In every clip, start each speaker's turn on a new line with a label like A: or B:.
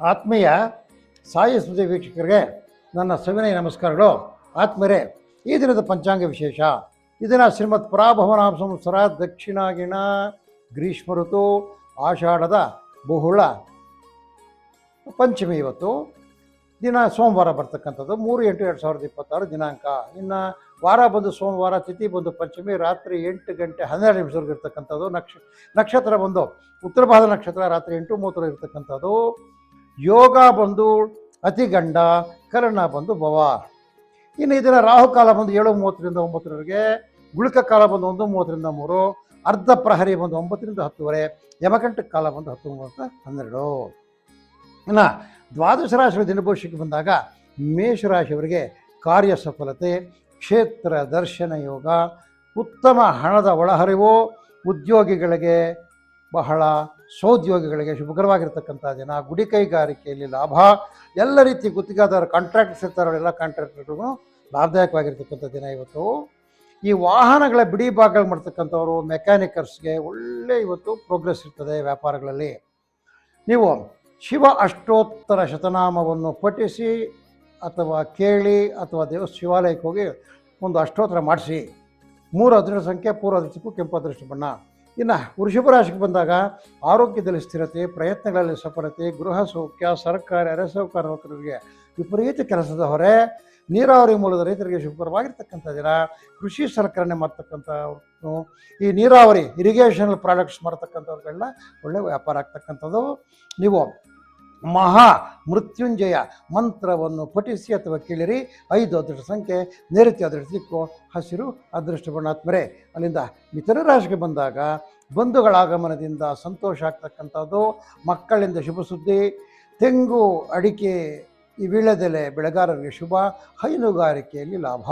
A: ಆತ್ಮೀಯ ಸಾಯಿ ಸುದ್ದಿ ವೀಕ್ಷಕರಿಗೆ ನನ್ನ ಸವಿನಯ ನಮಸ್ಕಾರಗಳು. ಆತ್ಮರೇ, ಈ ದಿನದ ಪಂಚಾಂಗ ವಿಶೇಷ. ಇದನ್ನು ಶ್ರೀಮದ್ ಪರಾಭವನಾಮ ಸಂವತ್ಸರ ದಕ್ಷಿಣಾಗಿಣ ಗ್ರೀಷ್ಮ ಋತು ಆಷಾಢದ ಬಹುಳ ಪಂಚಮಿ. ಇವತ್ತು ದಿನ ಸೋಮವಾರ ಬರ್ತಕ್ಕಂಥದ್ದು 3/8/2026 ದಿನಾಂಕ. ಇನ್ನು ವಾರ ಬಂದು ಸೋಮವಾರ, ತಿಥಿ ಬಂದು ಪಂಚಮಿ, ರಾತ್ರಿ 8 ಗಂಟೆ 12 ನಿಮಿಷವರೆಗೆ ಇರ್ತಕ್ಕಂಥದ್ದು. ನಕ್ಷತ್ರ ಬಂದು ಉತ್ತರ ಭಾದ ನಕ್ಷತ್ರ ರಾತ್ರಿ 8:30 ಇರ್ತಕ್ಕಂಥದ್ದು. ಯೋಗ ಬಂದು ಅತಿಗಂಡ, ಕರ್ಣ ಬಂದು ಭವ. ಇನ್ನು ಇದರ ರಾಹುಕಾಲ ಬಂದು 7:30ರಿಂದ 9ರವರೆಗೆ, ಗುಳಿಕ ಕಾಲ ಬಂದು 1:30ರಿಂದ 3, ಅರ್ಧ ಪ್ರಹರಿ ಬಂದು 9ರಿಂದ 10:30, ಯಮಗಂಟ ಕಾಲ ಬಂದು 10:30-12. ಇನ್ನು ದ್ವಾದಶ ರಾಶಿಗಳ ದಿನಭವಿಷ್ಯಕ್ಕೆ ಬಂದಾಗ ಮೇಷರಾಶಿಯವರಿಗೆ ಕಾರ್ಯ ಸಫಲತೆ, ಕ್ಷೇತ್ರ ದರ್ಶನ ಯೋಗ, ಉತ್ತಮ ಹಣದ ಒಳಹರಿವು, ಉದ್ಯೋಗಿಗಳಿಗೆ ಬಹಳ ಸಹೋದ್ಯೋಗಿಗಳಿಗೆ ಶುಭಕರವಾಗಿರ್ತಕ್ಕಂಥ ದಿನ. ಗುಡಿ ಕೈಗಾರಿಕೆಯಲ್ಲಿ ಲಾಭ, ಎಲ್ಲ ರೀತಿ ಗುತ್ತಿಗೆದಾರ ಕಾಂಟ್ರಾಕ್ಟರ್ಸ್ ಇರ್ತಾರೋ ಎಲ್ಲ ಕಾಂಟ್ರಾಕ್ಟರ್ಗಳಿಗೂ ಲಾಭದಾಯಕವಾಗಿರ್ತಕ್ಕಂಥ ದಿನ ಇವತ್ತು. ಈ ವಾಹನಗಳ ಬಿಡಿ ಭಾಗಗಳು ಮಾಡ್ತಕ್ಕಂಥವ್ರು, ಮೆಕ್ಯಾನಿಕರ್ಸ್ಗೆ ಒಳ್ಳೆ ಇವತ್ತು ಪ್ರೋಗ್ರೆಸ್ ಇರ್ತದೆ ವ್ಯಾಪಾರಗಳಲ್ಲಿ. ನೀವು ಶಿವ ಅಷ್ಟೋತ್ತರ ಶತನಾಮವನ್ನು ಪಠಿಸಿ ಅಥವಾ ಕೇಳಿ ಅಥವಾ ಶಿವಾಲಯಕ್ಕೆ ಹೋಗಿ ಒಂದು ಅಷ್ಟೋತ್ತರ ಮಾಡಿಸಿ. 3 ಅದೃಷ್ಟ ಸಂಖ್ಯೆ, ಪೂರ್ವ ಅದೃಷ್ಟಕ್ಕೂ ಕೆಂಪು ಅದೃಷ್ಟ ಬಣ್ಣ. ಇನ್ನು ವೃಷಭ ರಾಶಿಗೆ ಬಂದಾಗ ಆರೋಗ್ಯದಲ್ಲಿ ಸ್ಥಿರತೆ, ಪ್ರಯತ್ನಗಳಲ್ಲಿ ಸಫಲತೆ, ಗೃಹ ಸೌಖ್ಯ, ಸರ್ಕಾರಿ ಅರೆಸೌಕಾರ ನೌಕರರಿಗೆ ವಿಪರೀತ ಕೆಲಸದ ಹೊರೆ, ನೀರಾವರಿ ಮೂಲದ ರೈತರಿಗೆ ಶುಭಕರವಾಗಿರ್ತಕ್ಕಂಥ ದಿನ. ಕೃಷಿ ಸಲಕರಣೆ ಮಾಡ್ತಕ್ಕಂಥವ್ರು, ಈ ನೀರಾವರಿ ಇರಿಗೇಷನಲ್ ಪ್ರಾಡಕ್ಟ್ಸ್ ಮಾಡ್ತಕ್ಕಂಥವ್ರಿಗೆಲ್ಲ ಒಳ್ಳೆಯ ವ್ಯಾಪಾರ ಆಗ್ತಕ್ಕಂಥದ್ದು. ನೀವು ಮಹಾ ಮೃತ್ಯುಂಜಯ ಮಂತ್ರವನ್ನು ಪಠಿಸಿ ಅಥವಾ ಕೇಳಿರಿ. 5 ಅದೃಷ್ಟ ಸಂಖ್ಯೆ, ನೈಋತ್ಯ ಅದೃಷ್ಟ ದಿಕ್ಕು, ಹಸಿರು ಅದೃಷ್ಟ ಬಣ್ಣಾತ್ಮರೆ. ಅಲ್ಲಿಂದ ಮಿಥುನ ರಾಶಿಗೆ ಬಂದಾಗ ಬಂಧುಗಳ ಆಗಮನದಿಂದ ಸಂತೋಷ ಆಗ್ತಕ್ಕಂಥದ್ದು, ಮಕ್ಕಳಿಂದ ಶುಭ ಸುದ್ದಿ, ತೆಂಗು ಅಡಿಕೆ ಈ ವೀಳ್ಯದೆಲೆ ಬೆಳೆಗಾರರಿಗೆ ಶುಭ, ಹೈನುಗಾರಿಕೆಯಲ್ಲಿ ಲಾಭ.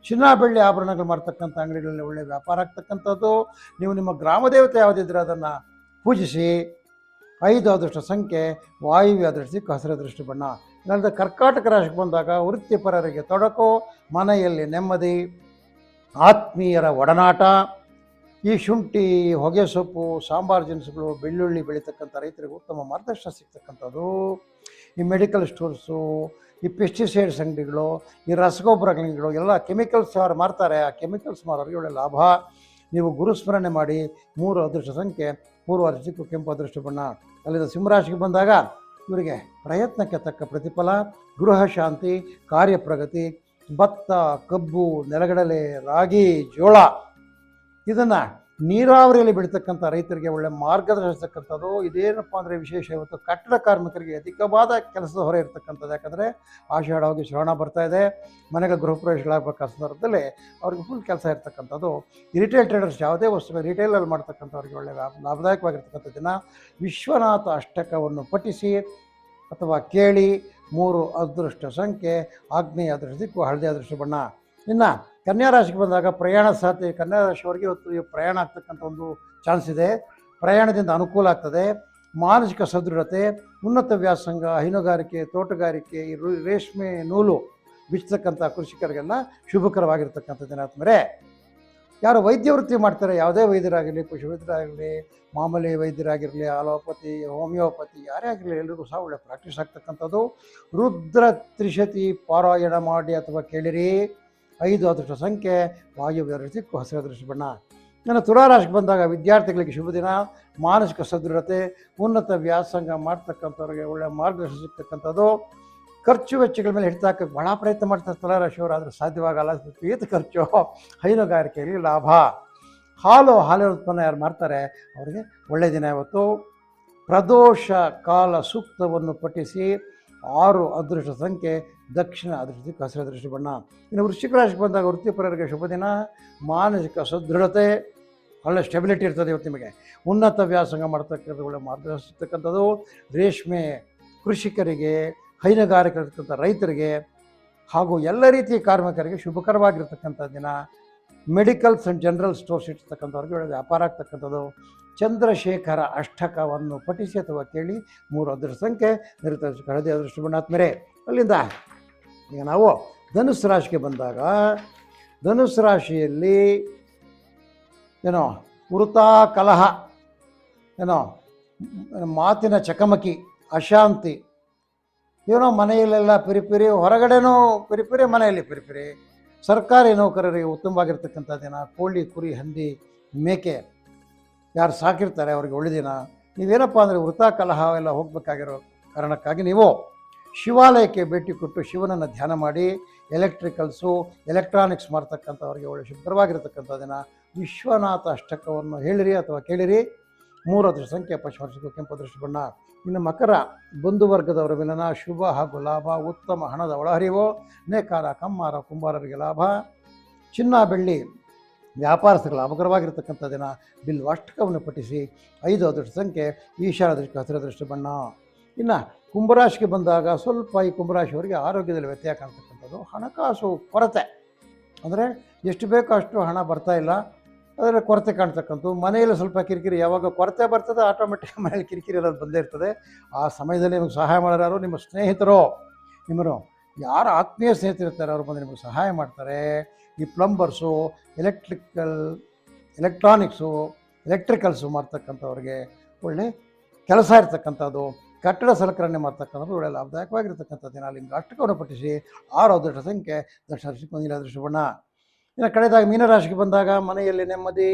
A: ಚಿನ್ನ ಬೆಳ್ಳಿ ಆಭರಣಗಳು ಮಾಡ್ತಕ್ಕಂಥ ಅಂಗಡಿಗಳಲ್ಲಿ ಒಳ್ಳೆಯ ವ್ಯಾಪಾರ ಆಗ್ತಕ್ಕಂಥದ್ದು. ನೀವು ನಿಮ್ಮ ಗ್ರಾಮ ದೇವತೆ ಯಾವುದಿದ್ರೆ ಅದನ್ನು ಪೂಜಿಸಿ. 5 ಅದೃಷ್ಟ ಸಂಖ್ಯೆ, ವಾಯುವ್ಯ ಅದೃಷ್ಟ ದಿಕ್ಕು, ಹಸಿರು ಅದೃಷ್ಟ ಬಣ್ಣ. ಇಲ್ಲದ ಕರ್ಕಾಟಕ ರಾಶಿಗೆ ಬಂದಾಗ ವೃತ್ತಿಪರರಿಗೆ ತೊಡಕು, ಮನೆಯಲ್ಲಿ ನೆಮ್ಮದಿ, ಆತ್ಮೀಯರ ಒಡನಾಟ. ಈ ಶುಂಠಿ, ಹೊಗೆ ಸೊಪ್ಪು, ಸಾಂಬಾರು ದಿನಸುಗಳು, ಬೆಳ್ಳುಳ್ಳಿ ಬೆಳೀತಕ್ಕಂಥ ರೈತರಿಗೆ ಉತ್ತಮ ಮಾರ್ಗದರ್ಶನ ಸಿಗ್ತಕ್ಕಂಥದ್ದು. ಈ ಮೆಡಿಕಲ್ ಸ್ಟೋರ್ಸು, ಈ ಪೆಸ್ಟಿಸೈಡ್ಸ್ ಅಂಗಡಿಗಳು, ಈ ರಸಗೊಬ್ಬರಗಳ ಅಂಗಡಿಗಳು ಎಲ್ಲ ಕೆಮಿಕಲ್ಸ್ ಯಾರು ಮಾರ್ತಾರೆ, ಆ ಕೆಮಿಕಲ್ಸ್ ಮಾರೋರಿಗೆ ಒಳ್ಳೆ ಲಾಭ. ನೀವು ಗುರುಸ್ಮರಣೆ ಮಾಡಿ. 3 ಅದೃಷ್ಟ ಸಂಖ್ಯೆ, ಪೂರ್ವ ಅದೃಷ್ಟಕ್ಕೂ ಕೆಂಪು ಅದೃಷ್ಟ ಬಣ್ಣ. ಅಲ್ಲಿಂದ ಸಿಂಹರಾಶಿಗೆ ಬಂದಾಗ ಇವರಿಗೆ ಪ್ರಯತ್ನಕ್ಕೆ ತಕ್ಕ ಪ್ರತಿಫಲ, ಗೃಹ ಶಾಂತಿ, ಕಾರ್ಯಪ್ರಗತಿ, ಭತ್ತ, ಕಬ್ಬು, ನೆಲಗಡಲೆ, ರಾಗಿ, ಜೋಳ ಇದನ್ನು ನೀರಾವರಿಯಲ್ಲಿ ಬೆಳೀತಕ್ಕಂಥ ರೈತರಿಗೆ ಒಳ್ಳೆ ಮಾರ್ಗದರ್ಶಿಸ್ತಕ್ಕಂಥದ್ದು. ಇದೇನಪ್ಪ ಅಂದರೆ ವಿಶೇಷ, ಇವತ್ತು ಕಟ್ಟಡ ಕಾರ್ಮಿಕರಿಗೆ ಅಧಿಕವಾದ ಕೆಲಸದ ಹೊರೆ ಇರ್ತಕ್ಕಂಥದ್ದು. ಯಾಕಂದರೆ ಆಷಾಢ ಹೋಗಿ ಶ್ರವಣ ಬರ್ತಾ ಇದೆ, ಮನೆಗೆ ಗೃಹ ಪ್ರವೇಶಗಳಾಗಬೇಕಾದ ಸಂದರ್ಭದಲ್ಲಿ ಅವ್ರಿಗೆ ಫುಲ್ ಕೆಲಸ ಇರ್ತಕ್ಕಂಥದ್ದು. ಈ ರಿಟೇಲ್ ಟ್ರೇಡರ್ಸ್ ಯಾವುದೇ ವಸ್ತುಗಳು ರಿಟೇಲಲ್ಲಿ ಮಾಡ್ತಕ್ಕಂಥವ್ರಿಗೆ ಒಳ್ಳೆ ಲಾಭದಾಯಕವಾಗಿರ್ತಕ್ಕಂಥ ದಿನ. ವಿಶ್ವನಾಥ ಅಷ್ಟಕವನ್ನು ಪಠಿಸಿ ಅಥವಾ ಕೇಳಿ. 3 ಅದೃಷ್ಟ ಸಂಖ್ಯೆ, ಆಗ್ನೇಯ ಅದೃಷ್ಟ ದಿಕ್ಕು, ಹಳದಿ ಅದೃಷ್ಟ ಬಣ್ಣ. ಇನ್ನು ಕನ್ಯಾ ರಾಶಿಗೆ ಬಂದಾಗ ಪ್ರಯಾಣ ಸಾಧ್ಯ. ಕನ್ಯಾ ರಾಶಿಯವರಿಗೆ ಇವತ್ತು ಪ್ರಯಾಣ ಆಗ್ತಕ್ಕಂಥ ಒಂದು ಚಾನ್ಸ್ ಇದೆ. ಪ್ರಯಾಣದಿಂದ ಅನುಕೂಲ ಆಗ್ತದೆ. ಮಾನಸಿಕ ಸದೃಢತೆ, ಉನ್ನತ ವ್ಯಾಸಂಗ, ಹೈನುಗಾರಿಕೆ, ತೋಟಗಾರಿಕೆ, ಈ ರೇಷ್ಮೆ ನೂಲು ಬಿಚ್ಚತಕ್ಕಂಥ ಕೃಷಿಕರಿಗೆಲ್ಲ ಶುಭಕರವಾಗಿರ್ತಕ್ಕಂಥ ದಿನ. ಆದ್ಮೇಲೆ ಯಾರು ವೈದ್ಯ ವೃತ್ತಿ ಮಾಡ್ತಾರೆ, ಯಾವುದೇ ವೈದ್ಯರಾಗಿರಲಿ, ಪಶು ವೈದ್ಯರಾಗಿರಲಿ, ಮಾಮೂಲಿ ವೈದ್ಯರಾಗಿರಲಿ, ಅಲೋಪತಿ, ಹೋಮಿಯೋಪತಿ ಯಾರೇ ಆಗಿರಲಿ, ಎಲ್ಲರಿಗೂ ಸಹ ಒಳ್ಳೆ ಪ್ರಾಕ್ಟೀಸ್ ಆಗ್ತಕ್ಕಂಥದ್ದು. ರುದ್ರ ತ್ರಿಶತಿ ಪಾರಾಯಣ ಮಾಡಿ ಅಥವಾ ಕೇಳಿರಿ. 5 ಅದೃಷ್ಟ ಸಂಖ್ಯೆ, ವಾಯುವ್ಯ ಅದೃಷ್ಟ ದಿಕ್ಕು, ಹಸಿರು ಅದೃಷ್ಟ ಬಣ್ಣ. ಇನ್ನು ತುಲಾರಾಶಿಗೆ ಬಂದಾಗ ವಿದ್ಯಾರ್ಥಿಗಳಿಗೆ ಶುಭ ದಿನ. ಮಾನಸಿಕ ಸದೃಢತೆ, ಉನ್ನತ ವ್ಯಾಸಂಗ ಮಾಡ್ತಕ್ಕಂಥವ್ರಿಗೆ ಒಳ್ಳೆಯ ಮಾರ್ಗದರ್ಶನ ಸಿಗ್ತಕ್ಕಂಥದ್ದು. ಖರ್ಚು ವೆಚ್ಚಗಳ ಮೇಲೆ ಹಿಡಿತ ಹಾಕಕ್ಕೆ ಭಾಳ ಪ್ರಯತ್ನ ಮಾಡ್ತಾರೆ ತುಲಾರಾಶಿಯವರು, ಆದರೆ ಸಾಧ್ಯವಾಗಲ್ಲ. ವಿಪರೀತ ಖರ್ಚು. ಹೈನುಗಾರಿಕೆಯಲ್ಲಿ ಲಾಭ. ಹಾಲಿನ ಉತ್ಪನ್ನ ಯಾರು ಮಾಡ್ತಾರೆ ಅವರಿಗೆ ಒಳ್ಳೆಯ ದಿನ ಇವತ್ತು. ಪ್ರದೋಷ ಕಾಲ ಸೂಕ್ತವನ್ನು ಪಠಿಸಿ. 6 ಅದೃಷ್ಟ ಸಂಖ್ಯೆ, ದಕ್ಷಿಣ ಅದೃಷ್ಟ ದಿಕ್ಕು, ಹಸಿರು ಅದೃಷ್ಟ ಬಣ್ಣ. ಇನ್ನು ವೃಶ್ಚಿಕ ರಾಶಿಗೆ ಬಂದಾಗ ವೃತ್ತಿಪರರಿಗೆ ಶುಭ ದಿನ. ಮಾನಸಿಕ ಸದೃಢತೆ, ಒಳ್ಳೆ ಸ್ಟೆಬಿಲಿಟಿ ಇರ್ತದೆ ಇವತ್ತು ನಿಮಗೆ. ಉನ್ನತ ವ್ಯಾಸಂಗ ಮಾಡ್ತಕ್ಕಂಥ ಒಳ್ಳೆ ಮಾರ್ಗದರ್ಶನ ಸಿಗ್ತಕ್ಕಂಥದ್ದು. ರೇಷ್ಮೆ ಕೃಷಿಕರಿಗೆ, ಹೈನುಗಾರಿಕೆ ರೈತರಿಗೆ ಹಾಗೂ ಎಲ್ಲ ರೀತಿಯ ಕಾರ್ಮಿಕರಿಗೆ ಶುಭಕರವಾಗಿರ್ತಕ್ಕಂಥ ದಿನ. ಮೆಡಿಕಲ್ಸ್ ಆ್ಯಂಡ್ ಜನರಲ್ ಸ್ಟೋರ್ಸ್ ಇರ್ತಕ್ಕಂಥವ್ರಿಗೆ ಒಳ್ಳೆ ವ್ಯಾಪಾರ ಆಗ್ತಕ್ಕಂಥದ್ದು. ಚಂದ್ರಶೇಖರ ಅಷ್ಟಕವನ್ನು ಪಠಿಸಿ ಅಥವಾ ಕೇಳಿ. 3 ಅದೃಷ್ಟ ಸಂಖ್ಯೆ, ನೈಋತ್ಯ ಹಳದಿ ಅದೃಷ್ಟ ಬಣ್ಣಾತ್ಮೇಲೆ. ಅಲ್ಲಿಂದ ಈಗ ನಾವು ಧನುಸ್ಸು ರಾಶಿಗೆ ಬಂದಾಗ ಧನುಸ್ಸು ರಾಶಿಯಲ್ಲಿ ವೃತಾ ಕಲಹ, ಮಾತಿನ ಚಕಮಕಿ, ಅಶಾಂತಿ, ಏನೋ ಮನೆಯಲ್ಲೆಲ್ಲ ಪಿರಿಪಿರಿ, ಹೊರಗಡೆನೂ ಪಿರಿಪಿರಿ, ಮನೆಯಲ್ಲಿ ಪಿರಿಪಿರಿ. ಸರ್ಕಾರಿ ನೌಕರರಿಗೆ ಉತ್ತಮವಾಗಿರ್ತಕ್ಕಂಥ ದಿನ. ಕೋಳಿ, ಕುರಿ, ಹಂದಿ, ಮೇಕೆ ಯಾರು ಸಾಕಿರ್ತಾರೆ ಅವ್ರಿಗೆ ಒಳ್ಳೆ ದಿನ. ನೀವೇನಪ್ಪ ಅಂದರೆ ವೃಥಾ ಕಲಹ ಎಲ್ಲ ಹೋಗಬೇಕಾಗಿರೋ ಕಾರಣಕ್ಕಾಗಿ ನೀವು ಶಿವಾಲಯಕ್ಕೆ ಭೇಟಿ ಕೊಟ್ಟು ಶಿವನನ್ನು ಧ್ಯಾನ ಮಾಡಿ, ಎಲೆಕ್ಟ್ರಿಕಲ್ಸು, ಎಲೆಕ್ಟ್ರಾನಿಕ್ಸ್ ಮಾಡ್ತಕ್ಕಂಥವ್ರಿಗೆ ಒಳ್ಳೆ ಶುಭ್ರವಾಗಿರ್ತಕ್ಕಂಥ ದಿನ. ವಿಶ್ವನಾಥ ಅಷ್ಟಕವನ್ನು ಹೇಳಿರಿ ಅಥವಾ ಕೇಳಿರಿ. 3 ಅದೃಷ್ಟ ಸಂಖ್ಯೆ ಪಶ್ಚಿಮ ಕೆಂಪು ಅದೃಷ್ಟ ಬಣ್ಣ. ಇನ್ನು ಮಕರ, ಬಂಧುವರ್ಗದವರ ಮಿಲನ, ಶುಭ ಹಾಗೂ ಲಾಭ, ಉತ್ತಮ ಹಣದ ಒಳಹರಿವು, ನೇಕಾರ, ಕಮ್ಮಾರ, ಕುಂಬಾರರಿಗೆ ಲಾಭ. ಚಿನ್ನ, ಬೆಳ್ಳಿ ವ್ಯಾಪಾರಸ್ಥರು ಲಾಭಕರವಾಗಿರ್ತಕ್ಕಂಥ ದಿನ. ಬಿಲ್ವಾಷ್ಟಕವನ್ನು ಪಠಿಸಿ. 5 ಅದೃಷ್ಟ ಸಂಖ್ಯೆ ಈಶಾನ್ಯ ದೃಷ್ಟಿ ಹಸಿರು ಅದೃಷ್ಟ ಬಣ್ಣ. ಇನ್ನು ಕುಂಭರಾಶಿಗೆ ಬಂದಾಗ ಸ್ವಲ್ಪ ಈ ಕುಂಭರಾಶಿಯವರಿಗೆ ಆರೋಗ್ಯದಲ್ಲಿ ವ್ಯತ್ಯಯ ಕಾಣ್ತಕ್ಕಂಥದ್ದು. ಹಣಕಾಸು ಕೊರತೆ, ಅಂದರೆ ಎಷ್ಟು ಬೇಕೋ ಅಷ್ಟು ಹಣ ಬರ್ತಾ ಇಲ್ಲ, ಅದರ ಕೊರತೆ ಕಾಣ್ತಕ್ಕಂಥದ್ದು. ಮನೆಯಲ್ಲಿ ಸ್ವಲ್ಪ ಕಿರಿಕಿರಿ, ಯಾವಾಗ ಕೊರತೆ ಬರ್ತದೆ ಆಟೋಮೆಟಿಕ್ ಮನೇಲಿ ಕಿರಿಕಿರಿ ಇರೋದು ಬಂದೇ ಇರ್ತದೆ. ಆ ಸಮಯದಲ್ಲಿ ನಿಮಗೆ ಸಹಾಯ ಮಾಡೋರು ನಿಮ್ಮ ಸ್ನೇಹಿತರು, ನಿಮ್ಮನ್ನು ಯಾರು ಆತ್ಮೀಯ ಸ್ನೇಹಿತರಿರ್ತಾರೆ ಅವರು ಬಂದು ನಿಮಗೆ ಸಹಾಯ ಮಾಡ್ತಾರೆ. ಈ ಪ್ಲಂಬರ್ಸು, ಎಲೆಕ್ಟ್ರಾನಿಕ್ಸು, ಎಲೆಕ್ಟ್ರಿಕಲ್ಸು ಮಾಡ್ತಕ್ಕಂಥವ್ರಿಗೆ ಒಳ್ಳೆ ಕೆಲಸ ಇರ್ತಕ್ಕಂಥದ್ದು. ಕಟ್ಟಡ ಸಲಕರಣೆ ಮಾಡ್ತಕ್ಕಂಥದ್ದು ಒಳ್ಳೆ ಲಾಭದಾಯಕವಾಗಿರ್ತಕ್ಕಂಥ ದಿನ. ಲಿಂಗಾಷ್ಟಕವನ್ನು ಪಠಿಸಿ. 6 ಅದೃಷ್ಟ ಸಂಖ್ಯೆ ದಕ್ಷಿಣ ನೀಲ ಅದೃಷ್ಟ ಬಣ್ಣ. ಇನ್ನು ಕಳೆದಾಗ ಮೀನರಾಶಿಗೆ ಬಂದಾಗ ಮನೆಯಲ್ಲಿ ನೆಮ್ಮದಿ,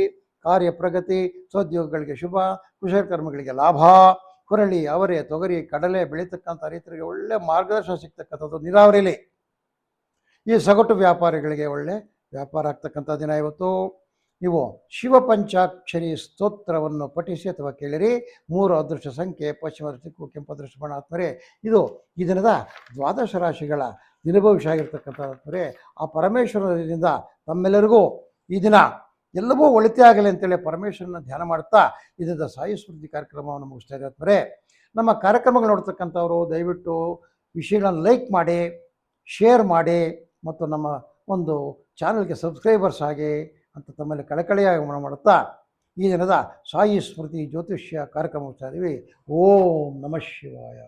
A: ಕಾರ್ಯ ಪ್ರಗತಿ, ಸ್ವೋದ್ಯೋಗಗಳಿಗೆ ಶುಭ, ಕುಶಲಕರ್ಮಗಳಿಗೆ ಲಾಭ. ಹುರಳಿ, ಅವರೆ, ತೊಗರಿ, ಕಡಲೆ ಬೆಳೀತಕ್ಕಂಥ ರೈತರಿಗೆ ಒಳ್ಳೆ ಮಾರ್ಗದರ್ಶನ ಸಿಗ್ತಕ್ಕಂಥದ್ದು. ನೀರಾವರಿಯಲ್ಲಿ ಈ ಸಗಟು ವ್ಯಾಪಾರಿಗಳಿಗೆ ಒಳ್ಳೆ ವ್ಯಾಪಾರ ಆಗ್ತಕ್ಕಂಥ ದಿನ ಇವತ್ತು. ನೀವು ಶಿವಪಂಚಾಕ್ಷರಿ ಸ್ತೋತ್ರವನ್ನು ಪಠಿಸಿ ಅಥವಾ ಕೇಳಿರಿ. 3 ಅದೃಷ್ಟ ಸಂಖ್ಯೆ ಪಶ್ಚಿಮ ದಿಕ್ಕು ಕೆಂಪು ಅದೃಷ್ಟ ಬಣ್ಣ. ಆತ್ಮರೇ, ಇದು ಈ ದಿನದ ದ್ವಾದಶ ರಾಶಿಗಳ ದಿನಭವಿಷ್ಯ ಆಗಿರ್ತಕ್ಕಂಥ ಆತ್ಮರೇ, ಆ ಪರಮೇಶ್ವರನಿಂದ ತಮ್ಮೆಲ್ಲರಿಗೂ ಈ ದಿನ ಎಲ್ಲವೂ ಒಳಿತೇ ಆಗಲಿ ಅಂತೇಳಿ ಪರಮೇಶ್ವರನ ಧ್ಯಾನ ಮಾಡ್ತಾ ಇದರಿಂದ ಸಾಯಿ ಸ್ಮೃತಿ ಕಾರ್ಯಕ್ರಮವನ್ನು ಮುಗಿಸ್ತಾ ಇದೆ ಆತ್ಮರೇ. ನಮ್ಮ ಕಾರ್ಯಕ್ರಮಗಳು ನೋಡ್ತಕ್ಕಂಥವರು ದಯವಿಟ್ಟು ವಿಷಯಗಳನ್ನು ಲೈಕ್ ಮಾಡಿ, ಶೇರ್ ಮಾಡಿ ಮತ್ತು ನಮ್ಮ ಒಂದು ಚಾನಲ್ಗೆ ಸಬ್ಸ್ಕ್ರೈಬರ್ಸ್ ಆಗಿ ಅಂತ ತಮ್ಮಲ್ಲಿ ಕಳಕಳಿಯಾಗಿ ಮಾಡುತ್ತಾ ಈ ದಿನದ ಸಾಯಿ ಸ್ಮೃತಿ ಜ್ಯೋತಿಷ್ಯ ಕಾರ್ಯಕ್ರಮ ಮುಗಿಸ್ತಾ ಇದ್ದೀವಿ. ಓಂ ನಮಃ ಶಿವಾಯ.